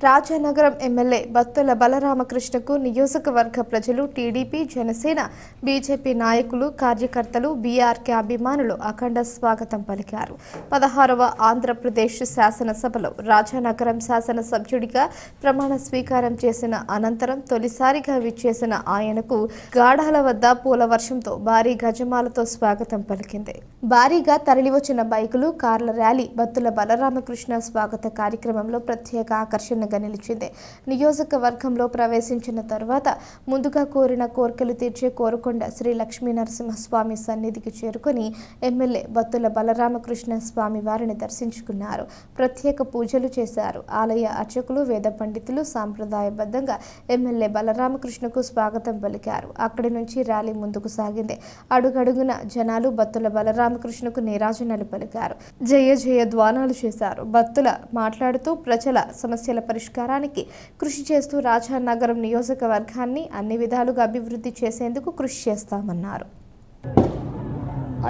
Rajanagaram MLA Battula బలరామకృష్ణకు నియోజకవర్గ ప్రజలు, TDP, Janasena, BJP నాయకులు, కార్యకర్తలు, బీఆర్కే అభిమానులు అఖండ స్వాగతం పలికారు. 16వ ఆంధ్రప్రదేశ్ శాసనసభలో రాజానగరం శాసనసభ్యుడిగా ప్రమాణ స్వీకారం చేసిన అనంతరం తొలిసారిగా విచ్చేసిన ఆయనకు గాఢాల వద్ద పూల వర్షంతో భారీ గజమాలతో స్వాగతం పలికింది. భారీగా తరలివచ్చిన బైకులు, కార్ల ర్యాలీ బత్తుల బలరామకృష్ణ స్వాగత కార్యక్రమంలో ప్రత్యేక ఆకర్షణ నిలిచింది. నియోజకవర్గంలో ప్రవేశించిన తర్వాత ముందుగా కోరిన కోర్కెలు తీర్చే కోరుకొండ శ్రీ లక్ష్మీ నరసింహస్వామి సన్నిధికి చేరుకుని ఎమ్మెల్యే బత్తుల బలరామకృష్ణ స్వామి వారిని దర్శించుకున్నారు. ప్రత్యేక పూజలు చేశారు. ఆలయ అర్చకులు, వేద పండితులు సాంప్రదాయబద్ధంగా ఎమ్మెల్యే బలరామకృష్ణకు స్వాగతం పలికారు. అక్కడి నుంచి ర్యాలీ ముందుకు సాగింది. అడుగడుగున జనాలు బత్తుల బలరామకృష్ణకు నీరాజనాలు పలికారు. జయ జయ ధ్వానాలు చేశారు. బత్తుల మాట్లాడుతూ ప్రజల సమస్యల పరిష్కారానికి కృషి చేస్తూ రాజానగరం నియోజకవర్గాన్ని అన్ని విధాలుగా అభివృద్ధి చేసేందుకు కృషి చేస్తామన్నారు.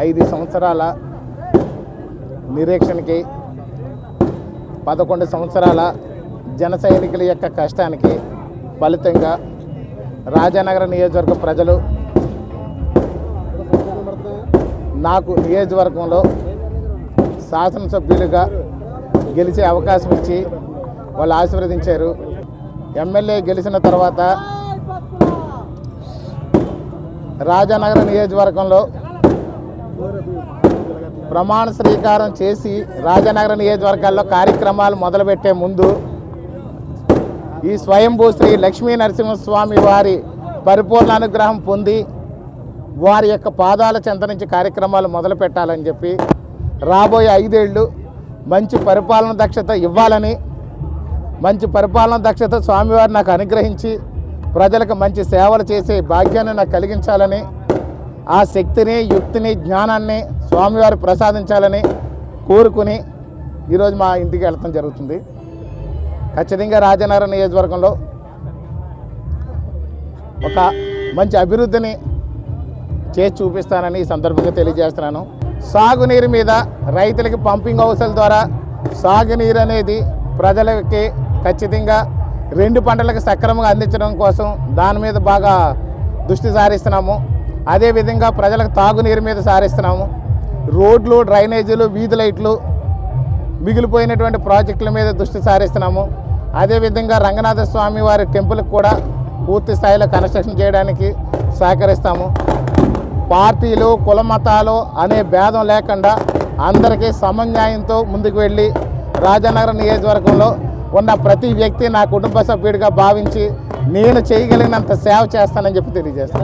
5 సంవత్సరాల నిరీక్షణకి 11 సంవత్సరాల జన సైనికుల యొక్క కష్టానికి ఫలితంగా రాజానగరం నియోజకవర్గ ప్రజలు నాకు నియోజకవర్గంలో శాసనసభ్యులుగా గెలిచే అవకాశం ఇచ్చి వాళ్ళు ఆశీర్వదించారు. ఎమ్మెల్యే గెలిచిన తర్వాత రాజానగరం నియోజకవర్గంలో ప్రమాణ స్వీకారం చేసి రాజానగరం నియోజకవర్గాల్లో కార్యక్రమాలు మొదలుపెట్టే ముందు ఈ స్వయంభూ శ్రీ లక్ష్మీ నరసింహస్వామి వారి పరిపూర్ణ అనుగ్రహం పొంది వారి యొక్క పాదాల చెంత నుంచి కార్యక్రమాలు మొదలు పెట్టాలని చెప్పి రాబోయే 5 ఏళ్ళు మంచి పరిపాలన దక్షత ఇవ్వాలని, మంచి పరిపాలన దక్షత స్వామివారు నాకు అనుగ్రహించి ప్రజలకు మంచి సేవలు చేసే భాగ్యాన్ని నాకు కలిగించాలని, ఆ శక్తిని, యుక్తిని, జ్ఞానాన్ని స్వామివారు ప్రసాదించాలని కోరుకుని ఈరోజు మా ఇంటికి వెళ్ళటం జరుగుతుంది. ఖచ్చితంగా రాజానగరం నియోజకవర్గంలో ఒక మంచి అభివృద్ధిని చేసి చూపిస్తానని ఈ సందర్భంగా తెలియజేస్తున్నాను. సాగునీరు మీద రైతులకి పంపింగ్ హౌస్ల ద్వారా సాగునీరు అనేది ప్రజలకి ఖచ్చితంగా 2 పంటలకు సక్రమంగా అందించడం కోసం దాని మీద బాగా దృష్టి సారిస్తున్నాము. అదేవిధంగా ప్రజలకు తాగునీరు మీద సారిస్తున్నాము. రోడ్లు, డ్రైనేజీలు, వీధి లైట్లు, మిగిలిపోయినటువంటి ప్రాజెక్టుల మీద దృష్టి సారిస్తున్నాము. అదేవిధంగా రంగనాథ స్వామి వారి టెంపుల్కి కూడా పూర్తి స్థాయిలో కన్స్ట్రక్షన్ చేయడానికి సహకరిస్తాము. పార్టీలు, కుల మతాలు అనే భేదం లేకుండా అందరికీ సమన్యాయంతో ముందుకు వెళ్ళి రాజానగరం నియోజకవర్గంలో ఉన్న ప్రతి వ్యక్తి నా కుటుంబ సభ్యుడిగా భావించి నేను చేయగలిగినంత సేవ చేస్తానని చెప్పి తెలియజేస్తాను.